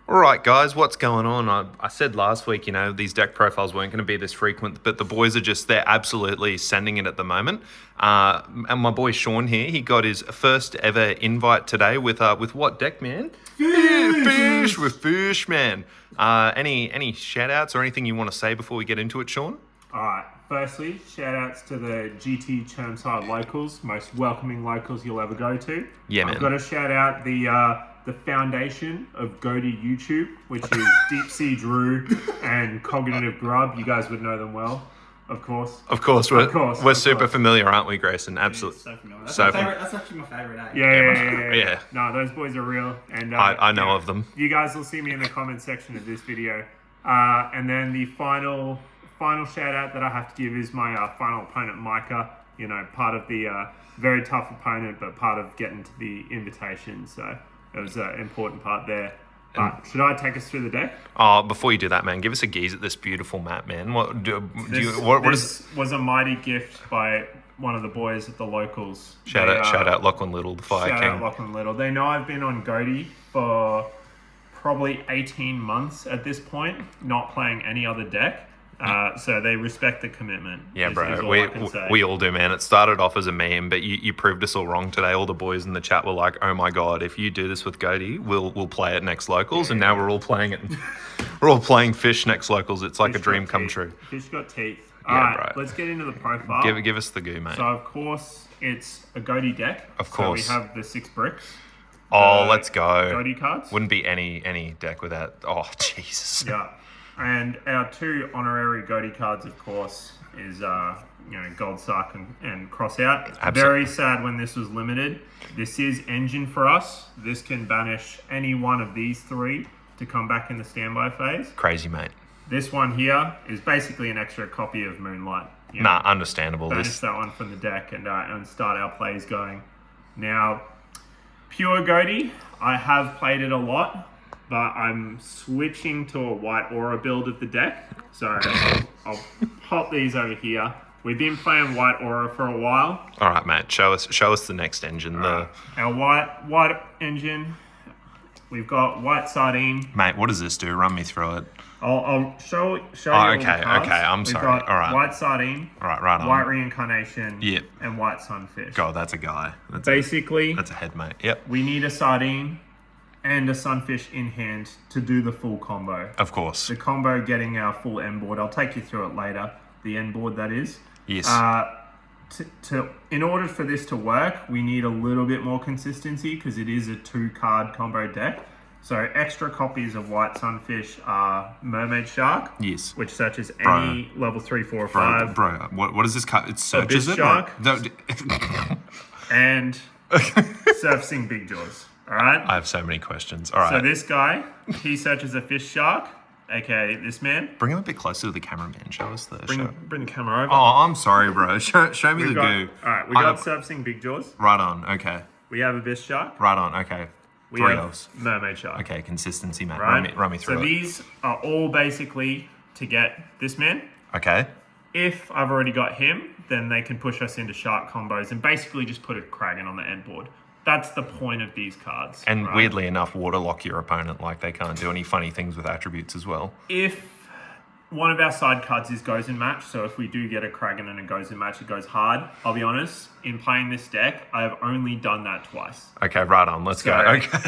All right, guys, what's going on? I said last week, these deck profiles weren't going to be this frequent, but the boys are they're absolutely sending it at the moment. And my boy Sean here, he got his first ever invite today with what deck, man? Fish, man. Any shout outs or anything you want to say before we get into it, Sean? All right. Firstly, shout outs to the GT Chermside locals, most welcoming locals you'll ever go to. Yeah, man. I've got to shout out the foundation of Ghoti YouTube, which is Deep Sea Drew and Cognitive Grub. You guys would know them well, of course. Of course, we're super familiar, aren't we, Grayson? Absolutely. So familiar. That's actually my favorite. Yeah. No, those boys are real, and I know of them. You guys will see me in the comment section of this video, and then the final shout out that I have to give is my final opponent, Micah. Part of the very tough opponent, but part of getting to the invitation. So it was an important part there. But should I take us through the deck? Oh, before you do that, man, give us a gaze at this beautiful map, man. This was a mighty gift by one of the boys at the locals. Shout out Lachlan Little, the Fire King. Shout out Lachlan Little. They know I've been on Ghoti for probably 18 months at this point, not playing any other deck. So they respect the commitment. Yeah, bro. We all do, man. It started off as a meme, but you proved us all wrong today. All the boys in the chat were like, "Oh my god, if you do this with Ghoti, we'll play it next locals." And now we're all playing it. We're all playing Fish next locals. It's like a dream come true. Fish got teeth. Yeah, all right, bro. let's get into the profile. Give us the goo, mate. So of course it's a Ghoti deck. Of course. So we have the 6 bricks. Oh, let's go. Ghoti cards. Wouldn't be any deck without. Oh, Jesus. Yeah. And our 2 honorary Ghoti cards, of course, is Gold Sark and Crossout. Absolutely. Very sad when this was limited. This is engine for us. This can banish any one of these 3 to come back in the standby phase. Crazy, mate. This one here is basically an extra copy of Moonlight. Nah, understandable. Banish that one from the deck and start our plays going. Now, pure Ghoti, I have played it a lot, but I'm switching to a white aura build of the deck. So I'll pop these over here. We've been playing white aura for a while. All right, mate. Show us the next engine. Our white engine. We've got white sardine. Mate, what does this do? Run me through it. I'll show you. Oh, okay. I'm sorry. We've got all right. white sardine. All right on. White reincarnation. Yep. And white sunfish. God, that's a guy. That's a head, mate. Yep. We need a sardine and a sunfish in hand to do the full combo. Of course. The combo getting our full end board. I'll take you through it later. The end board, that is. Yes. In order for this to work, we need a little bit more consistency because it is a 2-card combo deck. So extra copies of White Sunfish are Mermaid Shark. Yes. Which searches any level 3, 4, or 5. Bro, what is this card? It searches Abyss it? Shark. No. And Surfacing Big Jaws. All right? I have so many questions. All right. So this guy, he searches a fish shark, aka this man. Bring him a bit closer to the camera, man. Show us the... Bring the camera over. Oh, I'm sorry, bro. Show me the goo. All right, we got Surfacing Big Jaws. Right on, okay. We have Abyss Shark. Right on, okay. We 3 have else. Mermaid Shark. Okay, consistency, man. Right? Run me through So it. these are all basically to get this man. Okay. If I've already got him, then they can push us into shark combos and basically just put a Kraken on the end board. That's the point of these cards. And right? weirdly enough, waterlock your opponent. Like, they can't do any funny things with attributes as well. If one of our side cards is goes in match, so if we do get a Kraken and it goes in match, it goes hard. I'll be honest, in playing this deck, I have only done that twice. Okay, right on. Let's go. Okay.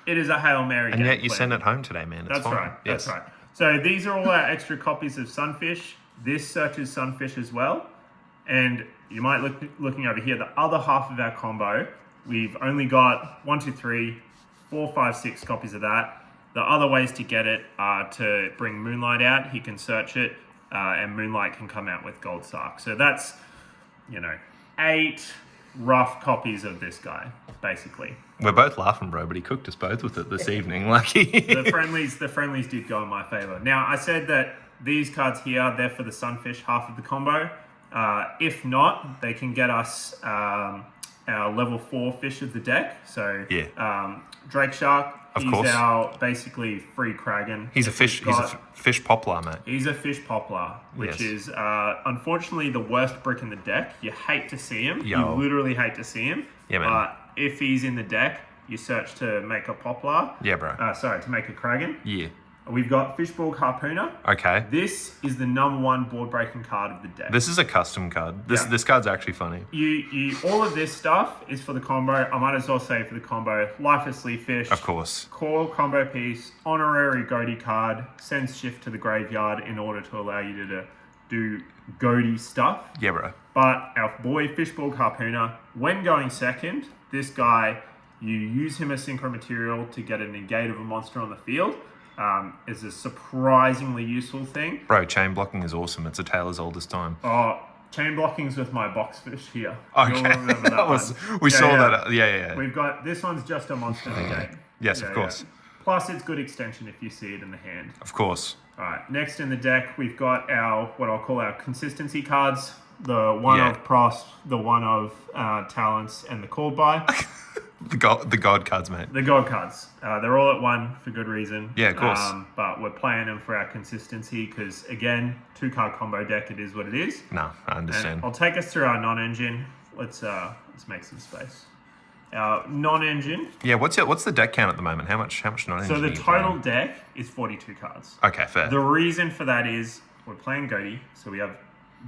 It is a Hail Mary. And yet you send it home today, man. That's right. Yes. That's right. So these are all our extra copies of Sunfish. This searches Sunfish as well. And you might looking over here, the other half of our combo, we've only got 1, 2, 3, 4, 5, 6 copies of that. The other ways to get it are to bring Moonlight out. He can search it, and Moonlight can come out with Gold Sark. So that's, 8 rough copies of this guy, basically. We're both laughing, bro, but he cooked us both with it this evening. Like the friendlies did go in my favor. Now, I said that these cards here, they're for the Sunfish half of the combo. If not, they can get us our level 4 fish of the deck. So Drake Shark, he's our basically free Kraken. He's a fish poplar, mate. He's a fish poplar, which is unfortunately the worst brick in the deck. You hate to see him. Yo. You literally hate to see him. Yeah, man. But if he's in the deck, you search to make a Poplar. Yeah, bro. To make a Kragan. Yeah. We've got Fishbowl Harpooner. Okay. This is the #1 board breaking card of the deck. This is a custom card. This card's actually funny. You all of this stuff is for the combo. I might as well say for the combo. Lifelessly Fish. Of course. Core combo piece. Honorary Ghoti card. Sends Shift to the graveyard in order to allow you to do Ghoti stuff. Yeah, bro. But our boy Fishbowl Harpooner, when going second, this guy, you use him as synchro material to get a negate of a monster on the field. Is a surprisingly useful thing. Bro, chain blocking is awesome. It's a tale as old as time. Oh, chain blocking's with my box fish here. Okay. You'll remember that one. We saw that. Yeah. We've got, this one's just a monster negate. Yes, of course. Plus, it's good extension if you see it in the hand. Of course. All right, next in the deck, we've got our, what I'll call our consistency cards. The one of Pros, the one of Talents, and the Called By. The God cards, mate. The God cards. They're all at 1 for good reason. Yeah, of course. But we're playing them for our consistency because, again, 2-card combo deck, it is what it is. No, I understand. And I'll take us through our non-engine. Let's make some space. Our non-engine. Yeah, what's the deck count at the moment? How much non-engine? So the are you total playing? deck is 42 cards. Okay, fair. The reason for that is we're playing Ghoti, so we have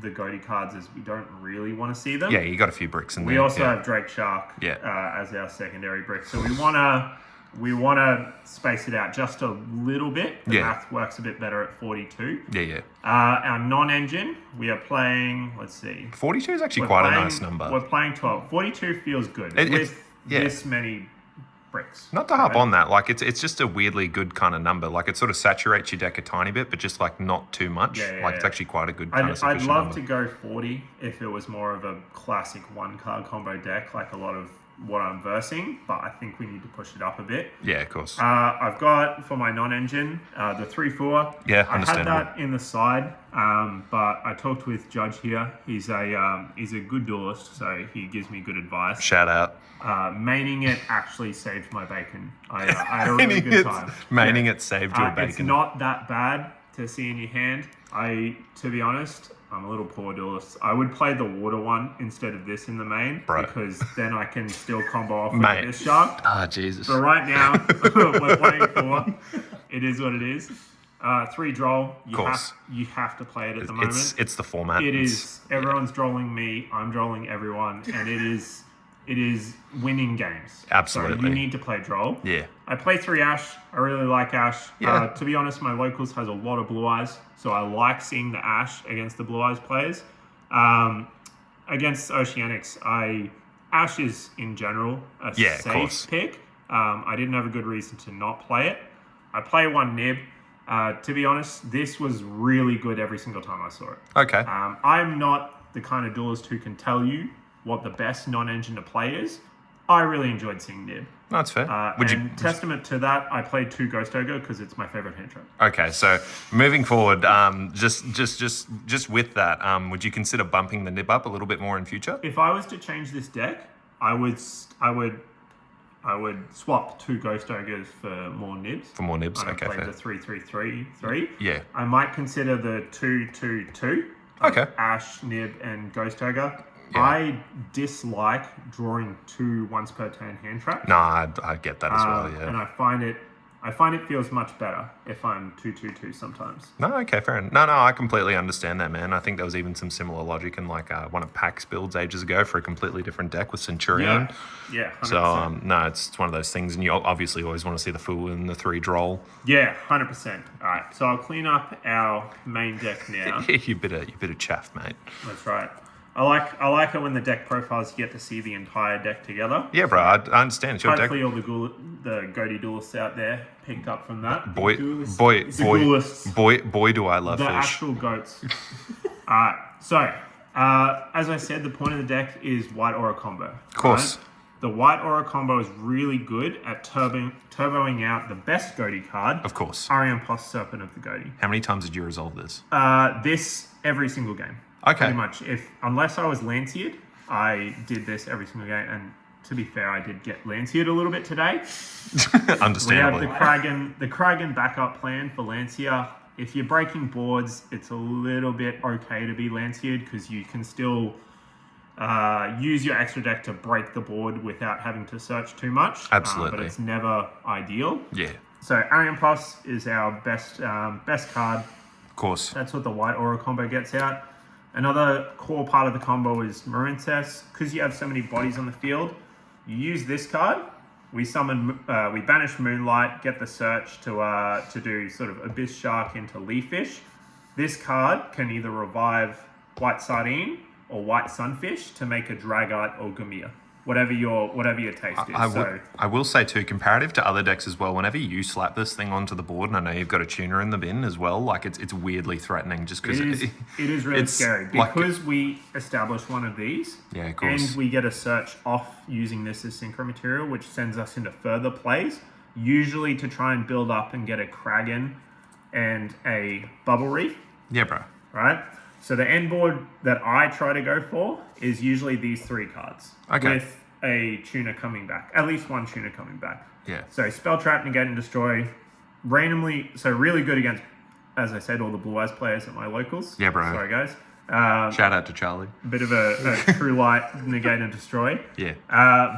the Ghoti cards as we don't really want to see them. Yeah, you got a few bricks in there. We also have Drake Shark as our secondary brick. So we wanna space it out just a little bit. The math works a bit better at 42. Yeah. Our non-engine, we are playing, let's see. 42 is actually quite a nice number. We're playing 12. 42 feels good with this many bricks. Not to hop on that, like it's just a weirdly good kind of number. Like it sort of saturates your deck a tiny bit, but just like not too much. It's actually quite a good kind of sufficient I'd love number. to go 40 if it was more of a classic 1-card combo deck, like a lot of what I'm versing, but I think we need to push it up a bit. Yeah, of course. I've got for my non-engine the 3/4. Yeah, I had understandable. that in the side, but I talked with Judge here. He's a good duelist, so he gives me good advice. Shout out. Maining it actually saved my bacon. I had a really good time. Maining it saved your bacon. It's not that bad to see in your hand. To be honest, I'm a little poor duelist. I would play the water one instead of this in the main, because then I can still combo off with this shark. Ah, Jesus. But right now, we're playing 4. It is what it is. 3 droll. You have to play it at the moment. It's the format. It is. Everyone's drolling me. I'm drolling everyone, and it is winning games. Absolutely. So you need to play droll. Yeah. I play 3 Ash. I really like Ash. Yeah. To be honest, my locals has a lot of blue eyes, so I like seeing the Ash against the blue eyes players. Against Oceanics, Ash is in general a safe pick. I didn't have a good reason to not play it. I play 1 nib. To be honest, this was really good every single time I saw it. Okay. I'm not the kind of duelist who can tell you what the best non-engine to play is. I really enjoyed seeing nib. That's fair. Testament to that, I played 2 Ghost Ogre because it's my favorite hand trap. Okay, so moving forward, just with that, would you consider bumping the nib up a little bit more in future? If I was to change this deck, I would swap 2 Ghost Ogres for more nibs. For more nibs, and okay, I played fair. the 3-3-3-3. Yeah. I might consider the 2-2-2. Okay. Ash, nib, and Ghost Ogre. Yeah. I dislike drawing 2 once per turn hand traps. No, I get that as well, yeah. And I find it feels much better if I'm 2-2-2 sometimes. No, okay, fair enough. No, I completely understand that, man. I think there was even some similar logic in like one of Pack's builds ages ago for a completely different deck with Centurion. Yeah, 100%. So, no, it's one of those things, and you obviously always want to see the fool and the 3 droll. Yeah, 100%. All right, so I'll clean up our main deck now. you bit of chaff, mate. That's right. I like it when the deck profiles you get to see the entire deck together. Yeah, bro, I understand. It's your deck. Hopefully all the Ghoti duelists out there picked up from that. Boy, do I love the fish. actual goats. Alright, so as I said, the point of the deck is white aura combo. Of course. Right? The white aura combo is really good at turboing out the best Ghoti card. Of course. Arian Post Serpent of the Ghoti. How many times did you resolve this? This every single game. Okay. Pretty much. Unless I was Lanciered, I did this every single game. And to be fair, I did get Lanciered a little bit today. Understandably. We have the Kragan backup plan for Lancia. If you're breaking boards, it's a little bit okay to be Lanciered because you can still use your extra deck to break the board without having to search too much. Absolutely. But it's never ideal. Yeah. So Arian Plus is our best card. Of course. That's what the White Aura combo gets out. Another core part of the combo is Maroon Cess. Because you have so many bodies on the field, you use this card. We banish Moonlight, get the search to do sort of Abyss Shark into Leaffish. This card can either revive White Sardine or White Sunfish to make a Dragite or Gamia. Whatever your taste is. I will say too, comparative to other decks as well, whenever you slap this thing onto the board, and I know you've got a tuner in the bin as well, like it's weirdly threatening just because it is really scary. Because we establish one of these, yeah, of course. And we get a search off using this as synchro material, which sends us into further plays, usually to try and build up and get a Kragan and a Bubble Reef. Yeah, bro. Right? So the end board that I try to go for is usually these 3 cards. Okay. With a tuner coming back. At least one tuner coming back. Yeah. So Spell Trap, Negate and Destroy. Randomly, so really good against, as I said, all the Blue Eyes players at my locals. Yeah, bro. Sorry, guys. Shout out to Charlie. Bit of a True Light, Negate and Destroy. Yeah.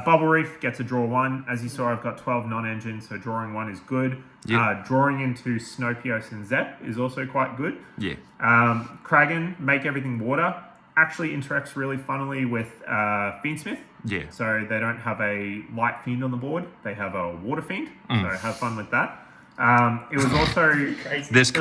Bubble Reef gets a draw 1. As you saw, I've got 12 non-engine, so drawing 1 is good. Yep. Drawing into Snopios and Zep is also quite good. Yeah. Kragan, make everything water, actually interacts really funnily with Fiendsmith. Yeah. So they don't have a Light Fiend on the board, they have a Water Fiend. So have fun with that. It was also this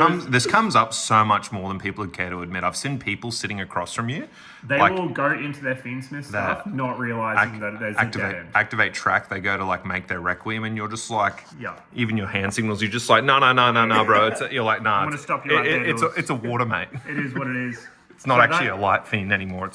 comes up so much more than people would care to admit. I've seen people sitting across from you. They will go into their Fiendsmith stuff, not realizing that there's a dead end. Activate track. They go to like make their Requiem, and you're just like, yeah. Even your hand signals, you're just like, no, bro. You're like, nah. I'm gonna stop you right there. It's a water, mate. It is what it is. It's not actually a Light Fiend anymore.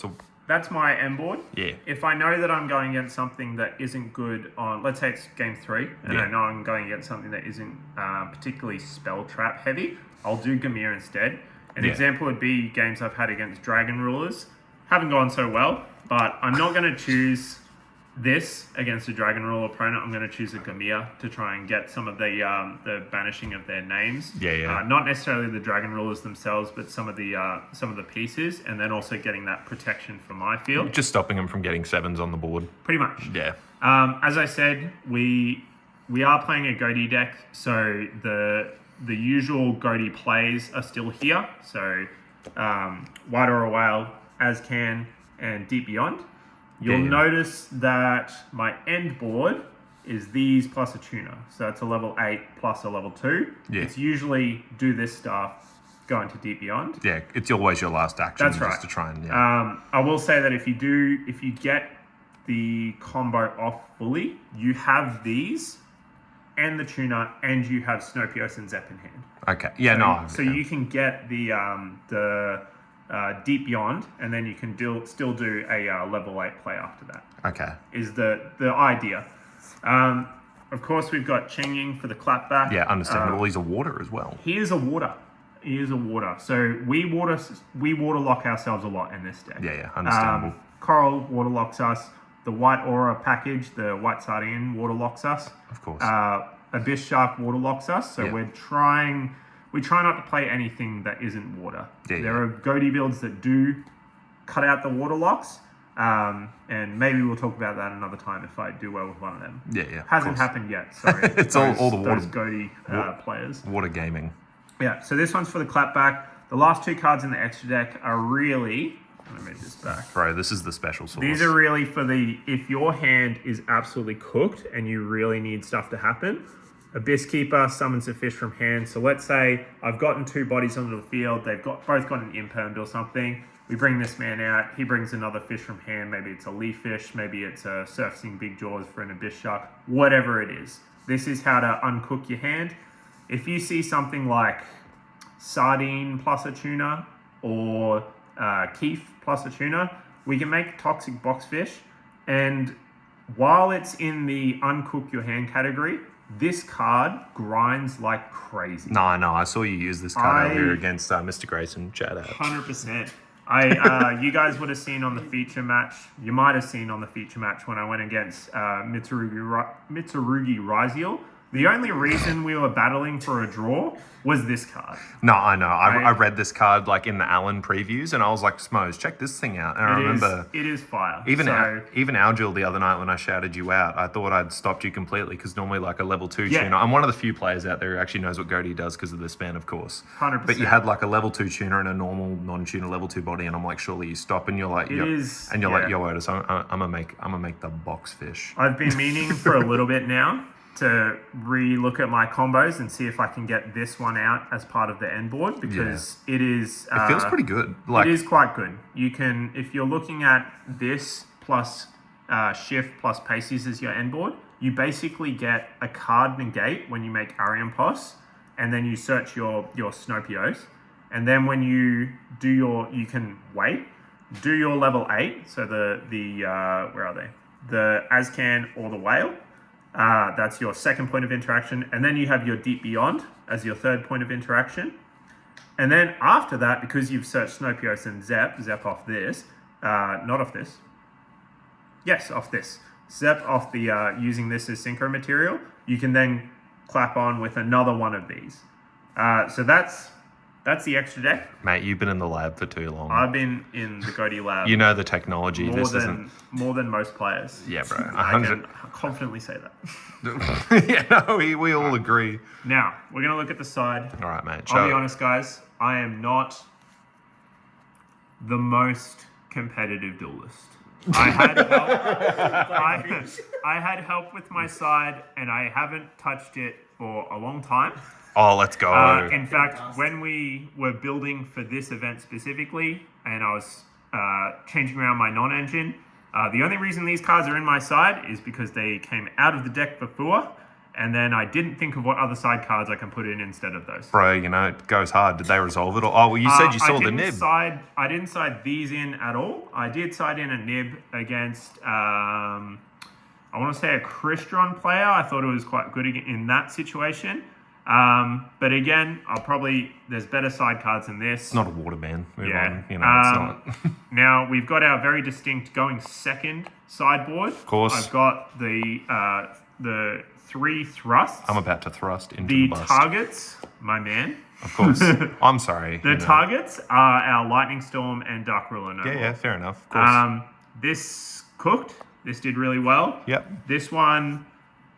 That's my M board. Yeah. If I know that I'm going against something that isn't good on, let's say it's game 3, and I know I'm going against something that isn't particularly spell trap heavy, I'll do Gamir instead. An example would be games I've had against Dragon Rulers. Haven't gone so well, but I'm not going to choose this against a Dragon Ruler opponent. I'm going to choose a Gamia to try and get some of the banishing of their names. Not necessarily the Dragon Rulers themselves, but some of the pieces, and then also getting that protection for my field. Just stopping them from getting 7s on the board. Pretty much. Yeah. As I said, we are playing a Ghoti deck, so the usual Ghoti plays are still here. So White Aura Whale, Azcan, and Deep Beyond. You'll notice that my end board is these plus a tuner. So that's a level 8 plus a level 2. Yeah. It's usually do this stuff, go into Deep Beyond. Yeah, it's always your last action. That's right. Just to try and, I will say that if you get the combo off fully, you have these and the tuner, and you have Snopios and Zep in hand. Okay. Yeah, So you can get the Deep Beyond, and then you can still do a level 8 play after that. Okay. Is the idea. Of course, we've got Cheng Ying for the clapback. Yeah, understandable. He's a water as well. He is a water. So we water lock ourselves a lot in this deck. Yeah, understandable. Coral water locks us. The White Aura package, the White Sardine water locks us. Of course. Abyss Shark water locks us. So we try not to play anything that isn't water. There are Ghoti builds that do cut out the water locks, and maybe we'll talk about that another time if I do well with one of them. Yeah. Hasn't happened yet, sorry. It's all the water. Those Ghoti players. Water gaming. Yeah, so this one's for the clapback. The last 2 cards in the extra deck are really... Let me move this back. Bro, this is the special sauce. These are really for if your hand is absolutely cooked and you really need stuff to happen. Abyss Keeper summons a fish from hand. So let's say I've gotten 2 bodies onto the field. They've both got an impermed or something. We bring this man out. He brings another fish from hand. Maybe it's a leaf fish. Maybe it's a surfacing big jaws for an Abyss Shark. Whatever it is. This is how to uncook your hand. If you see something like Sardine plus a tuna or Keef plus a tuna, we can make Toxic Boxfish. And while it's in the uncook your hand category, this card grinds like crazy. No, I saw you use this card earlier against Mr. Grayson. Shout out. 100%. You guys would have seen on the feature match. You might have seen on the feature match when I went against Mitsurugi Raziel. The only reason we were battling for a draw was this card. No, I know. I read this card like in the Allen previews, and I was like, Smoes, check this thing out. And I remember it is fire. even Algil the other night when I shouted you out, I thought I'd stopped you completely because normally like a level 2 tuner. I'm one of the few players out there who actually knows what Ghoti does because of the span, of course. 100%. But you had like a level 2 tuner and a normal non-tuner level 2 body, and I'm like, surely you stop, and you're like, like, yo, Otis, I'm gonna make the box fish. I've been meaning for a little bit now to re-look at my combos and see if I can get this one out as part of the end board, because it is... it feels pretty good. Like, it is quite good. You can, if you're looking at this plus shift plus Paces as your end board, you basically get a card negate when you make Arian Pos, and then you search your Snopios, and then when you do you can wait, do your level 8, so the where are they? The Azcan or the Whale. That's your second point of interaction. And then you have your Deep Beyond as your third point of interaction. And then after that, because you've searched Snopios and Zep off this, not off this. Yes, off this. Zep off the, using this as synchro material, you can then clap on with another one of these. So that's the extra deck. Mate, you've been in the lab for too long. I've been in the Ghoti lab. You know the technology. More than most players. Yeah, bro. 100. I can confidently say that. Yeah, no, we all agree. Now, we're going to look at the side. All right, mate. I'll be honest, guys. I am not the most competitive duelist. I had help. I had help with my side, and I haven't touched it for a long time. Oh, let's go. In fact, when we were building for this event specifically, and I was changing around my non-engine, the only reason these cards are in my side is because they came out of the deck before, and then I didn't think of what other side cards I can put in instead of those. Bro, you know, it goes hard. Did they resolve it? Oh, well, you said you saw the nib. I didn't side these in at all. I did side in a nib against, I want to say a Crystron player. I thought it was quite good in that situation. But again, there's better side cards than this. It's not a water ban. Move on. You know, it's not. Now, we've got our very distinct going second sideboard. Of course. I've got the 3 thrusts. I'm about to thrust into the bust. Targets, my man. Of course. I'm sorry. The targets are our Lightning Storm and Dark Ruler. Yeah, fair enough. Of course. This cooked. This did really well. Yep. This one...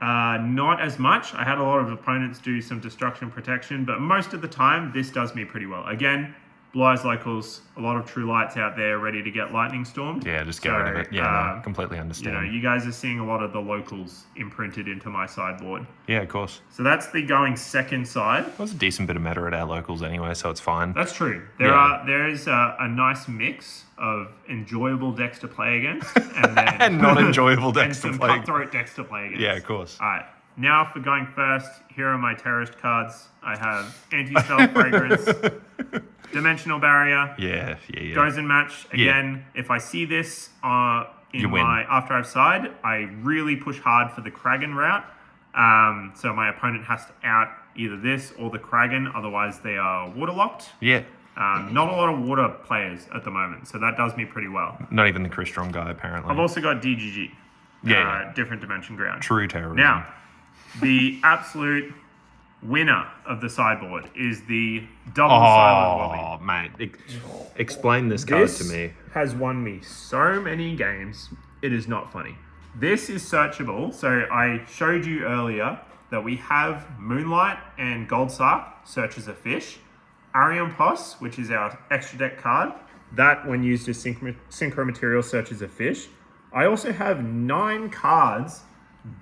not as much. I had a lot of opponents do some destruction protection, but most of the time, this does me pretty well. Again, Blue Eyes Locals, a lot of True Lights out there ready to get Lightning Stormed. Yeah, just get rid of it. Yeah, no, completely understand. You know, you guys are seeing a lot of the locals imprinted into my sideboard. Yeah, of course. So that's the going second side. There's a decent bit of meta at our locals anyway, so it's fine. That's true. There is a nice mix of enjoyable decks to play against, and then and not enjoyable decks and to some play. cutthroat decks to play against. Yeah, of course. All right. Now for going first, here are my terrorist cards. I have Anti-Spell Fragrance, Dimensional Barrier. Yeah. Goes in match. Again, if I see this after I've side, I really push hard for the Kragan route. So my opponent has to out either this or the Kragan, otherwise they are waterlocked. Yeah. Not a lot of water players at the moment, so that does me pretty well. Not even the Crystron guy, apparently. I've also got DGG. Different Dimension Ground. True terrorism. Now, the absolute winner of the sideboard is the double silent Wobby. Oh, mate. Explain this card to me. Has won me so many games, it is not funny. This is searchable. So I showed you earlier that we have Moonlight and Gold Sark search as a fish. Arion Pos, which is our extra deck card, that when used as synchro material search as a fish. I also have 9 cards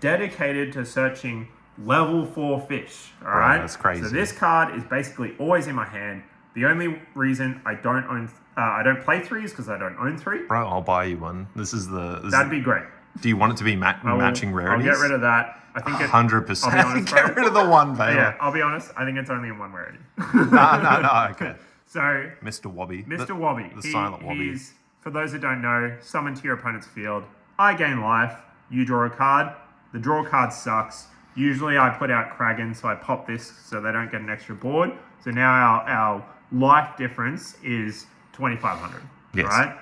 dedicated to searching level 4 fish. All right, that's crazy. So this card is basically always in my hand. The only reason I don't play 3 is because I don't own 3. Bro, I'll buy you one. That'd be great. Do you want it to be matching rarities? I'll get rid of that. I think 100%. I'll be honest, get rid of the one, baby. Yeah, I'll be honest. I think it's only in 1 rarity. No. Okay. So, Mr. Wobby. Mr. Wobby. The silent Wobby. He's, for those that don't know, summoned to your opponent's field. I gain life. You draw a card. The draw card sucks. Usually I put out Kragan, so I pop this so they don't get an extra board. So now our life difference is 2,500. Yes. Right?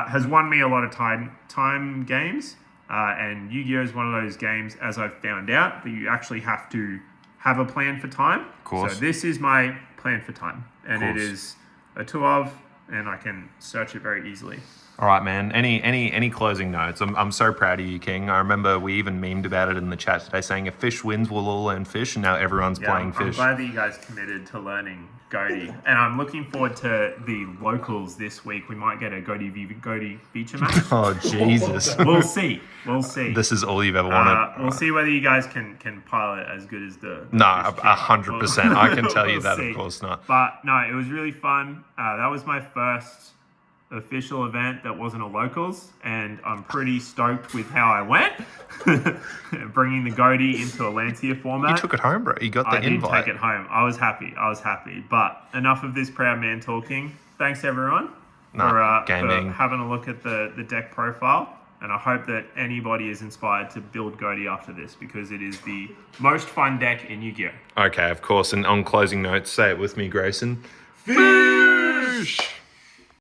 Has won me a lot of time games. And Yu-Gi-Oh is one of those games, as I've found out, that you actually have to have a plan for time. Of course. So this is my plan for time, and it is a 2 of, and I can search it very easily. All right, man. Any closing notes? I'm so proud of you, King. I remember we even memed about it in the chat today, saying if fish wins, we'll all learn fish, and now everyone's playing I'm fish. glad that you guys committed to learning Ghoti, and I'm looking forward to the locals this week. We might get a Ghoti feature match. Oh Jesus! We'll see. We'll see. This is all you've ever wanted. We'll see whether you guys can pilot as good as the No, fish king. 100%. I can tell you We'll that, see. of course not. But no, it was really fun. That was my first official event that wasn't a locals, and I'm pretty stoked with how I went. Bringing the Ghoti into a Lancia format. You took it home, bro. You got the invite. I did take it home. I was happy. But enough of this proud man talking. Thanks everyone for having a look at the deck profile. And I hope that anybody is inspired to build Ghoti after this, because it is the most fun deck in Yu-Gi-Oh! Okay, of course. And on closing notes, say it with me, Grayson. Fish!